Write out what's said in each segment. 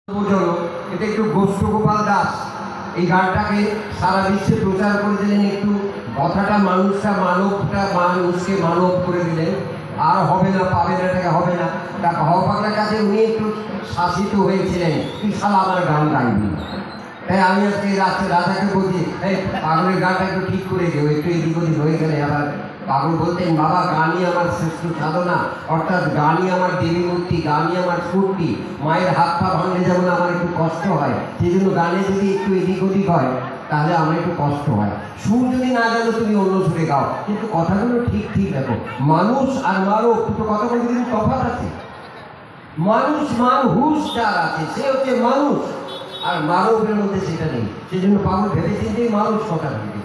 এটা একটু গোষ্ঠ গোপাল দাস এই গানটাকে সারা বিশ্বে প্রচার করে দিলেন। একটু কথাটা মানুষকে মানব করে দিলেন। আর হবে না, পাবে না, এটাকে হবে না। তা ভাও পাগলার কাছে উনি একটু শাসিত হয়েছিলেন, তুই শালা আমার গান গাইবি। তাই আমি আজকে রাজাকে বলছি, এই পাগলের গানটা একটু ঠিক করে দিও, একটু এদিক ওদিক হয়ে গেলে। আবার পাগল বলতেন, বাবা গানই আমার শ্রেষ্ঠ সাধনা, অর্থাৎ গানই আমার দেবী মূর্তি, গানই আমার স্ফূর্তি। মায়ের হাত পা ভাঙলে যেমন আমার একটু কষ্ট হয়, সেই জন্য গানে যদি একটু এদিক ওদিক হয় তাহলে আমার একটু কষ্ট হয়। সুর যদি না জানো তুমি অন্য সুরে গাও, কিন্তু কথাগুলো ঠিক ঠিক দেখো। মানুষ আর মানব দুটো কথা বলতে কিন্তু তফাৎ আছে। মানুষ যার আছে সে হচ্ছে মানুষ, আর মানবের মধ্যে সেটা নেই। সেই জন্য পাগল ভেবে চিন্তেই মানুষ কথা ভেবেছে।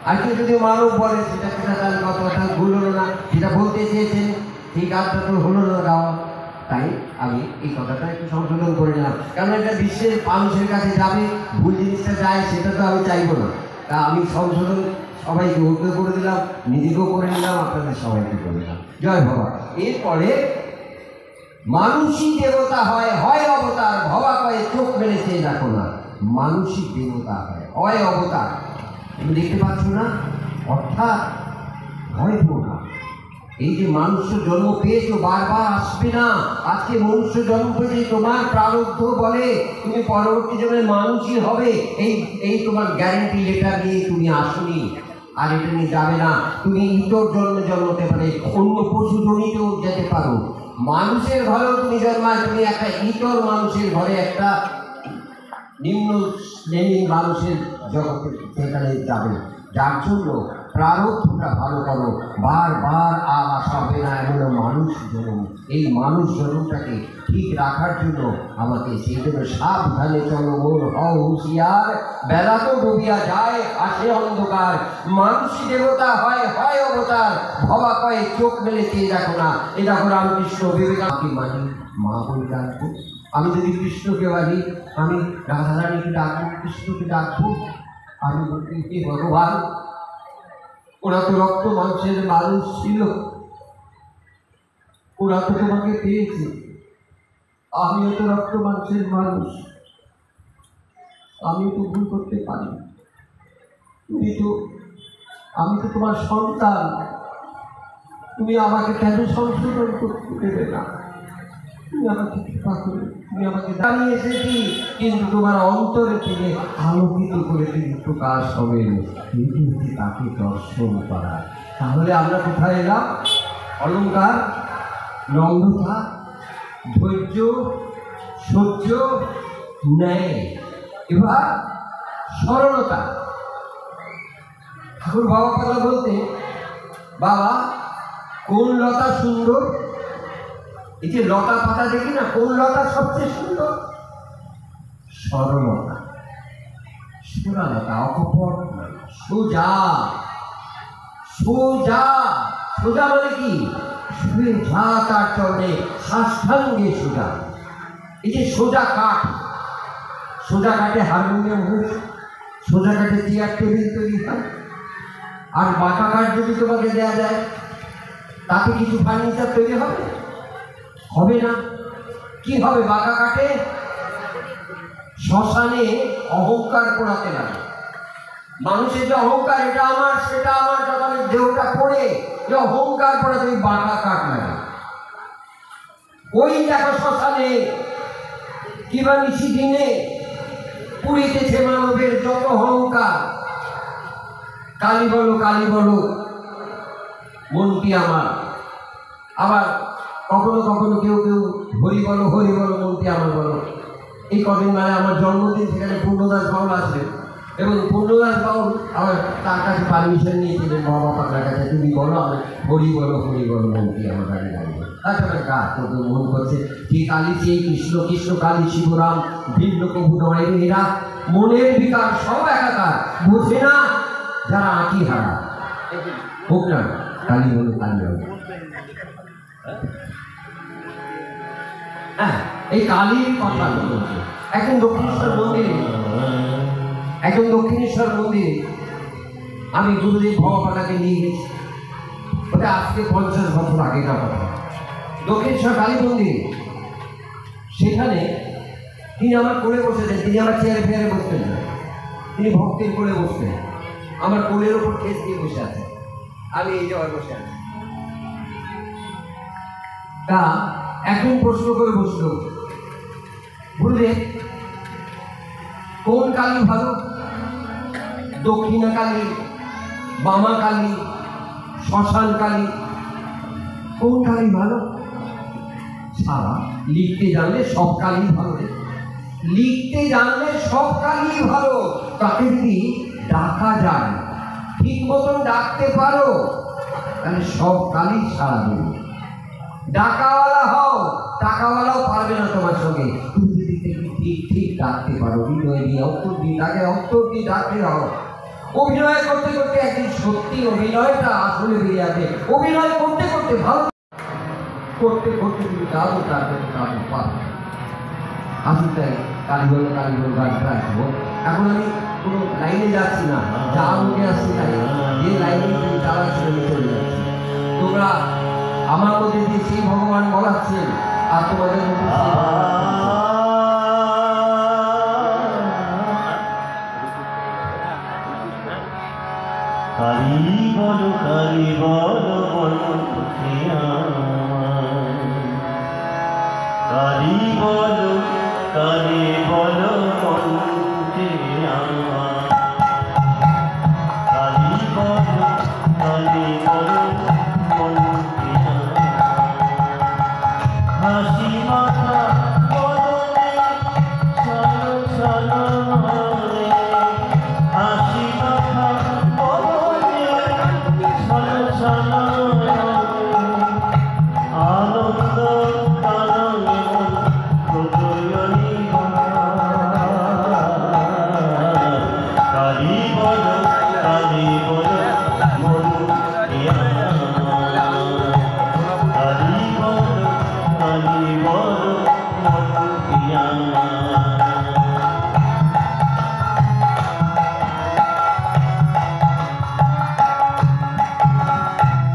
আর কেউ যদি মানব বলে সেটা তার কথা ভুল হলো না, যেটা বলতে চেয়েছেন ঠিক আধটা তো হলো না গাওয়া। তাই আমি এই কথাটা একটু সংশোধন করে নিলাম, কারণ এটা বিশ্বের মানুষের কাছে যাবে, ভুল জিনিসটা যায় সেটা তো আমি চাইবো না। তা আমি সংশোধন সবাইকে উদ্যোগ করে দিলাম, নিজেকেও করে নিলাম, আপনাদের সবাইকে করে দিলাম। জয় বাবা। এরপরে মানুষই দেবতা হয়, হয় অবতার, ভবা কয়ে চোখ মেরেছে দেখো না। মানুষই দেবতা হয় অবতার। তুমি দেখতে পাচ্ছ না? অর্থাৎ ভয় পেও না। এই যে মনুষ্য জন্ম পেয়েছো, বারবার আসবে না। আজকে মনুষ্য জন্ম পেয়েছে, তোমার প্রারব্ধ বলে তুমি পরবর্তী জন্মে মানুষই হবে। এই তোমার গ্যারেন্টি লেটার নিয়ে তুমি আসনি, আর এটা নিয়ে যাবে না। তুমি ইতর জন্মে জন্মতে পারে, অন্য পশু জনিতেও যেতে পারো। মানুষের ঘরেও তুমি জন্মায়, তুমি একটা ইতর মানুষের ঘরে, একটা নিম্ন শ্রেণীর মানুষের জগতে সেখানে যাবে। যার জন্য প্রারব্ধটা ভালো করো, বারবার আর আসা হবে না এমন মানুষ জন্ম। এই মানুষ জন্মটাকে ঠিক রাখার জন্য আমাকে সেই জন্য সাবধানে চলো মোর হও হুঁশিয়ার, বেলা তো ডুবিয়া যায় আসে অন্ধকার। মানুষই দেবতা হয়, হয় অবতার, ভবা কয়ে চোখ মেলে চেয়ে দেখো না। এই দেখো রামকৃষ্ণ বিবেকানন্দ মানি মা বলে ডাকবো। আমি যদি কৃষ্ণকে বাড়ি, আমি রাধারানীকে ডাকবো, কৃষ্ণকে ডাকবো। আমি বলতে কি ভগবান, ওরা তো রক্ত মাংসের মানুষ ছিল, ওরা তো তোমাকে পেয়েছে, আমিও তো রক্ত মাংসের মানুষ, আমি তো ভুল করতে পারি। আমি তো তোমার সন্তান, তুমি আমাকে কেন সংশোধন করতে দেবে না? তুমি আমাকে কৃপা করে, তুমি আমাকে জানিয়ে এসেছি, কিন্তু তোমার অন্তরে থেকে আলোকিত করে তিনি প্রকাশ হবেন, তাকে দর্শন করা। তাহলে আমরা কোথায় এলাম? অলঙ্কার, নম্রতা, ধৈর্য, সহ্য, ন্যায়, এবার সরলতা। ঠাকুর বাবা কথা বলতে, বাবা কোন লতা সুন্দর? এই যে লতা পাতা দেখি না, কোন লতা সবচেয়ে সুন্দর? সরলতা, সরলতা, অকপট, সোজা। সোজা সোজা মানে কি? সোজা তার চরণে সাষ্টাঙ্গে সোজা। এই যে সোজা কাঠ, সোজা কাঠে হারমোনিয়াম হয়েছে, সোজা কাঠে চেয়ার টেবিল তৈরি হয়। আর বাঁকা কাঠ যদি তোমাকে দেওয়া যায়, তাতে কিছু ফার্নিচার তৈরি হবে? হবে না। কি হবে? বাঁকা কাঠে শ্মশানে অহংকার করাতে লাগে। মানুষের যে অহংকার, এটা আমার সেটা আমার, যখন দেহটা পড়ে যে অহংকার করাতে ওই বাঁকা কাঠ লাগে। ওই দেখো শ্মশানে কিংবা নিশি দিনে পুড়িতেছে মানবের যত অহংকার। কালী বলো, কালী বলো মনটি আমার। আবার কখনো কখনো কেউ হরি বলো, হরি বলো মনটি আমার বলো। এই কদিন মানে আমার জন্মদিন, সেখানে পূর্ণদাস বাউল আসবে, এবং পূর্ণদাস বাউল আবার তার কাছে পারমিশন নিয়েছিলেন বাবা পাগলার কাছে, তুমি বলো আমার হরি বলো, হরি বলো মনটি আমার দাঁড়িয়ে দাঁড়িয়ে। আচ্ছা গাছ তোকে মন করছে কি কালী চেয়ে কৃষ্ণ, কৃষ্ণ কালী শিবরাম, ভিন্ন কবু নয় এরা, মনের বিকার সব একাকার, বোঝে না যারা আঁকি হারা। হোক না কালী বলো, কালী বলো। হ্যাঁ, এই কালীর কথা বলছে। একজন দক্ষিণেশ্বর মন্দিরে আমি গুরুদেব ভবাপাটাকে নিয়ে গেছি। ওটা আজকে 50 বছর আগেকার কথা। দক্ষিণেশ্বর কালী মন্দিরে সেখানে তিনি আমার কোলে বসেছেন, তিনি আমার চেয়ারে ফেয়ারে বসতেন না, তিনি ভক্তের কোলে বসতেন। আমার কোলের ওপর ঠেস দিয়ে বসে আছেন, আমি এই জায়গায় বসে আছি। তা এখন প্রশ্ন করে বসল, বললে কোন কালী ভালো, দক্ষিণা কালী, বামা কালী, শ্মশান কালী, কোন কালী ভালো? সারা লিখতে জানলে সব কালী ভালো, লিখতে জানলে সব কালী ভালো। তাকে যদি ডাকা যায়, ঠিক মতন ডাকতে পারো, তাহলে সব কালী সারা দেবে। ডাকাওয়ালা হও, টাকাওয়ালাও পারবে না তোমার সঙ্গে। তুমি যদি ঠিক ঠিক ডাকতে পারো, হৃদয় দিয়ে অন্তর দিয়ে ডাকে, অন্তর দিয়ে ডাকতে হও। অভিনয় করতে করতে একদিন সত্যি অভিনয়টা আসলে বেরিয়ে আসে। অভিনয় করতে করতে ভালো করতে করতে তুমি দাদু ডাকবে, দাদু পারো। আমি তাই কালীবল কালীবল গানটা রাখবো। এখন আমি কোনো লাইনে যাচ্ছি না, যা মুখে আসছে তাই, যে লাইনে চালাচ্ছি আমি চলে যাচ্ছি। তোমরা আমার মধ্যে দিয়ে সেই ভগবান বলাচ্ছেন, আর তোমাদের মধ্যে কালী বলো কালী বলো বলো কালী বলো কালী বলো কালী বলো কালী বলো হাসি মাথা বদনে চলো চলো হাসি মাথা বদনে চলো চলো আনন্দ কাননে প্রচয়নি কালী বলো কালী বলো মন প্রিয়া কালী বলো কালী বলো মন প্রিয়া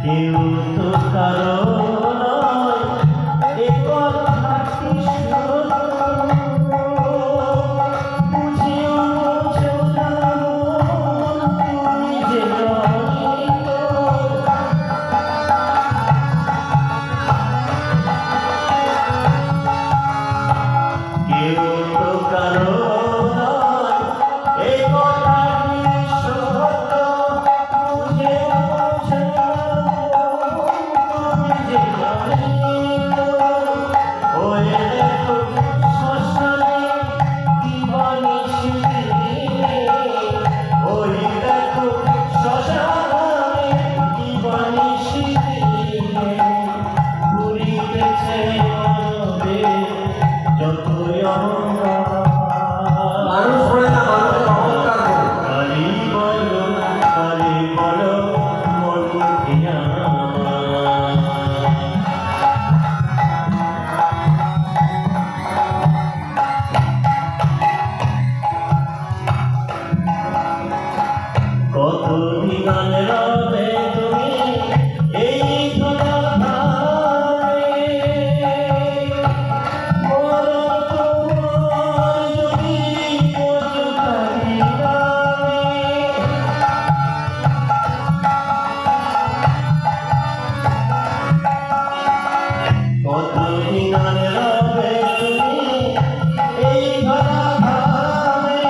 কেউ তো কারো নয়, এ কথা কি সত্য? বুঝিও বোঝো না তুমি যে রহিত। কেউ তো কারো নয়, এ কথা কি সত্য? বুঝিও বোঝো না তুমি যে রহিত। ওই দেখো শ্মশানে কি বানিয়েছি, ওই দেখো শ্মশানে কি বানিয়েছি, ঘুরিতেছে মনে যতই অহংকার। মানুষ হয় না, মানুষের অহংকার করে। কালী বলো কালী বলো মন প্রিয়া কতদিন রবে তুমি এই ধরা ধারে, মরণ তোমার যদি পচুকারি গানে। কতদিন রবে তুমি এই ধরা ধারে,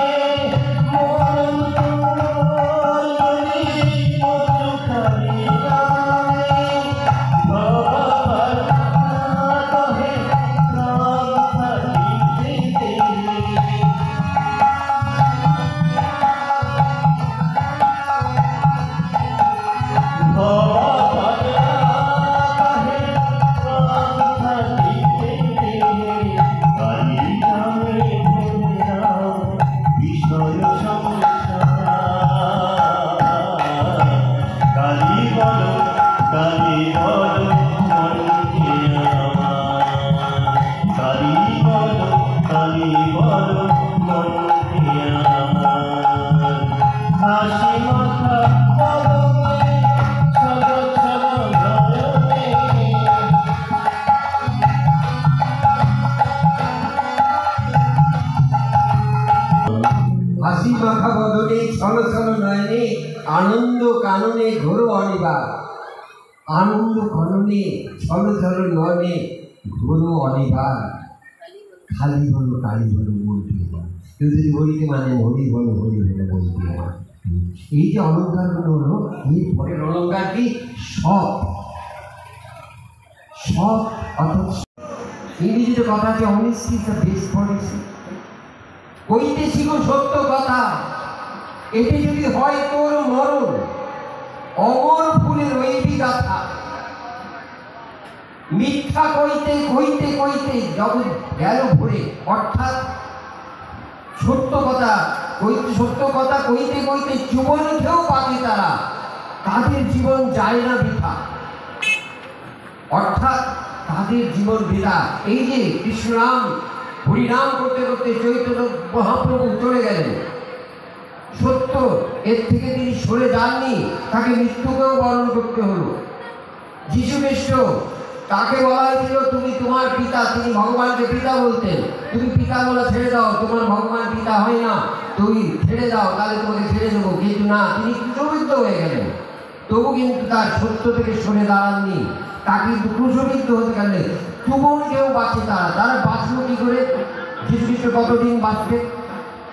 মরণ তোমার যদি পচুকারি গানে। ভগবান কহে প্রাণ থাকিতে কালী বলো কালী বলো মন প্রিয়া কালী বলো কালী বলো মন প্রিয়া হাসি মাথা বদনে চলো চলো নয়নে মাখা বদনে ছল ছল নয়নে আনন্দ কাননে ঘোর অনিবার। আনন্দ কাননে ছল ছল নয়নে ঘোর অনিবার। খালি হলো কালি হলো বলতে আমার। কেউ যদি হরিকে মানে হরি বলো বলতে আমার। এই যে অলঙ্কারগুলো হলো, এই পরের অলঙ্কার কি? সব। সব অর্থাৎ ইংরেজিতে কথা আছে honesty is the best policy. কইতে শিখো সত্য কথা, এটি যদি হয় তোর মরণ, অমর ফুলের রইবি গাথা। মিথ্যা কইতে কইতে কইতে যখন গেল ভরে, অর্থাৎ সত্য কথা কইতে কইতে জীবন খেয়েও বাঁচে তারা, তাদের জীবন যায় না বৃথা। অর্থাৎ তাদের জীবন বৃথা। এই যে কৃষ্ণরাম হরিনাম করতে করতে চৈতন্য মহাপ্রভু চলে গেলেন, সত্য এর থেকে তিনি সরে যাননি, তাকে মৃত্যুকেও বরণ করতে হলো। যীশু খ্রিস্ট, তাকে বলা হয়েছিল তুমি তোমার পিতা, তিনি ভগবানকে পিতা বলতেন। তুমি পিতা বলা ছেড়ে দাও, তোমার ভগবান পিতা হয় না, তুমি ছেড়ে দাও, তাহলে তোমাকে ছেড়ে দেবো। কিন্তু না, তিনি ক্রুশবিদ্ধ হয়ে গেলেন। তবু কিন্তু তার সত্য থেকে সরে দাঁড়াননি, তা কিন্তু ক্রুশবিদ্ধ হতে গেলে তুমন কেউ বাঁচে তারা বাঁচলো কি করে? যীশু খ্রিস্ট কতদিন বাঁচবে?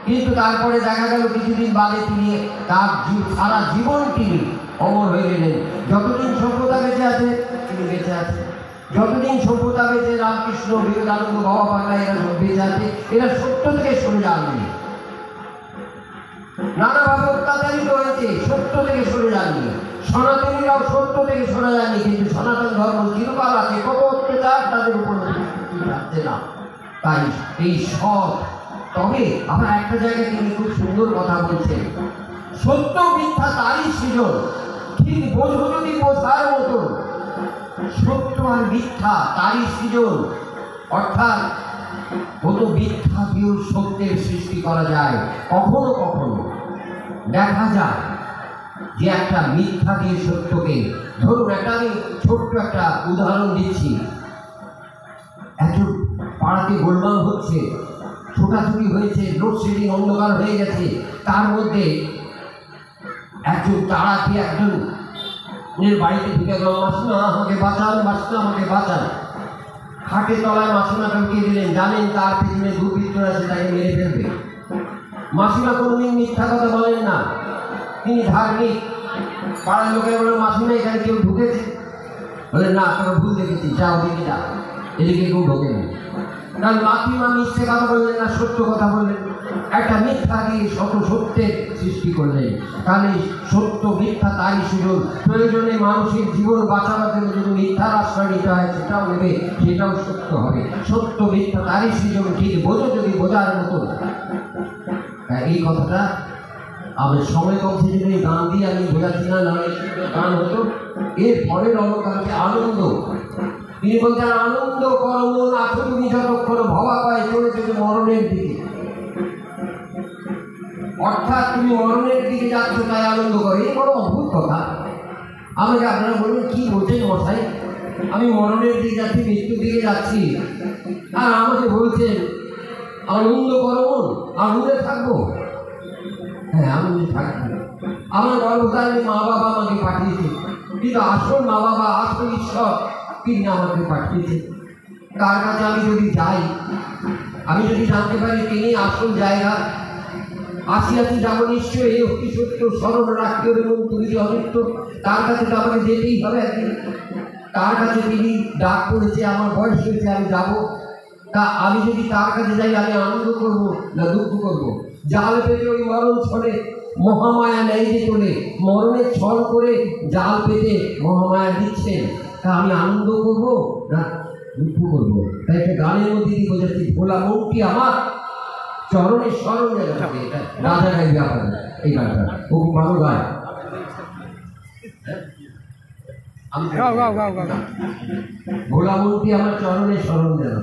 কিন্তু তারপরে দেখা গেল কিছুদিন বাদে তিনি তার সারা জীবন তিনি অমর হয়ে গেলেন। যতদিন সভ্যতা বেঁচে আছে তিনি বেঁচে আছে, যতদিন সভ্যতা বেঁচে রামকৃষ্ণ, বিবেকানন্দ, বাবা পাগলা এরা সব বেঁচে আছে, এরা সত্য থেকে সরে যাননি। নানাভাবে অত্যাচারিত হয়েছে, সত্য থেকে সরে যাননি। সনাতনীরাও সত্য থেকে সরে যাননি, কিন্তু সনাতন ধর্ম চিরকাল আছে, কত অত্যাচার তাদের উপর যাচ্ছে না। তাই এই সব, তবে আবার একটা জায়গায় তিনি খুব সুন্দর কথা বলছেন, সত্য মিথ্যা তারই সৃজন, ঠিক বোঝো যদি বোঝার মতো। সত্য আর মিথ্যা তারই সৃজন, অর্থাৎ কত মিথ্যা দিয়েও সত্যের সৃষ্টি করা যায়। কখনো কখনো দেখা যায় যে একটা মিথ্যা দিয়ে সত্যকে, ধরুন একটা আমি ছোট্ট একটা উদাহরণ দিচ্ছি। একজন পাড়াতে গোলমাল হচ্ছে, ছোটাছুটি হয়েছে, লোডশেডিং, অন্ধকার হয়ে গেছে, তার মধ্যে একজন তাড়া দিয়ে একজন বাড়িতে ঢুকে গেল, মাসিমা আমাকে বাঁচান, মাসিমা আমাকে বাঁচান। খাটে তলায় মাসিমাকে উঠিয়ে দিলেন, জানেন তার পেছনে দুর্বৃত্ত আছে, তাকে মেরে ফেলবে। মাসিমা কোনোদিন মিথ্যা কথা বলেন না, তিনি ধার্মিক। পাড়ার লোকের বলে, মাসিমা এখানে কেউ ঢুকেছে? বলে না, তোরা ভুল দেখেছি, যা ওদিকে যা, এদিকে কেউ ঢোকেনি। কারণ মাসিমা মিথ্যে কথা বললেন না, সত্য কথা বললেন, একটা মিথ্যা দিয়ে সত্যের সৃষ্টি করলেন। তাহলে সত্য মিথ্যা তারই সুযোগ। প্রয়োজনে মানুষের জীবন বাঁচানোর জন্য যদি মিথ্যার আশ্রয় নিতে হয়, সেটাও নেবে, সেটাও সত্য হবে। সত্য মিথ্যা তারই সুযোগ, ঠিক বোঝো যদি বোঝার মতো। এই কথাটা আমি সময় কম, সেজন্য গান দিয়ে আমি বোঝাচ্ছি না, নাহলে গান হতো। এর পরের অলঙ্কার হচ্ছে আনন্দ। তিনি বলছেন, আনন্দ করো মন, আছো তুমি যতক্ষণ ভবা পায় চলেছে মরণের দিকে। অর্থাৎ তুমি মরণের দিকে যাচ্ছ, তাই আনন্দ করো। এই বড় অদ্ভুত কথা। আমাকে আপনারা বলবেন কি বলছেন মশাই, আমি মরণের দিকে যাচ্ছি, মৃত্যুর দিকে যাচ্ছি, আর আমাকে বলছেন আনন্দ করো মন, আনন্দে থাকবো। হ্যাঁ, আনন্দে থাকবো। আমার গর্ভধারণে মা বাবা আমাকে পাঠিয়েছে, কিন্তু আসল মা বাবা, আসল ঈশ্বর তিনি আমাকে পাঠিয়েছে। তার কাছে আমি যদি যাই, আমি যদি জানতে পারি তিনি আসল জায়গা, আসি যাবো নিশ্চয়ই। এই অতি সত্য স্মরণ রাখতে হবে এবং তুমি যে অনিত্য, তার কাছে তো আমাকে যেতেই হবে একদিন। তার কাছে তিনি ডাক করেছে, আমার বয়স হয়েছে, আমি যাবো। তা আমি যদি তার কাছে যাই, আমি আনন্দ করবো না দুঃখ করবো? জাল পেতে ওই মরণ ছলে মহামায়া নেই যে চলে, মরণের ছল করে জাল পেতে মহামায়া দিচ্ছেন। তা আমি আনন্দ করবো না দুঃখ করবো? তাই একটা গানের মধ্যে দিয়ে বোঝাচ্ছি, ভোলা মনটি আমার চরণের স্মরণ থাকে। এটা রাজা গাইবে আপনাদের এই গানটা, ও খুব ভালো গায়। ভোলা মনটি আমার চরণের স্মরণ যেন।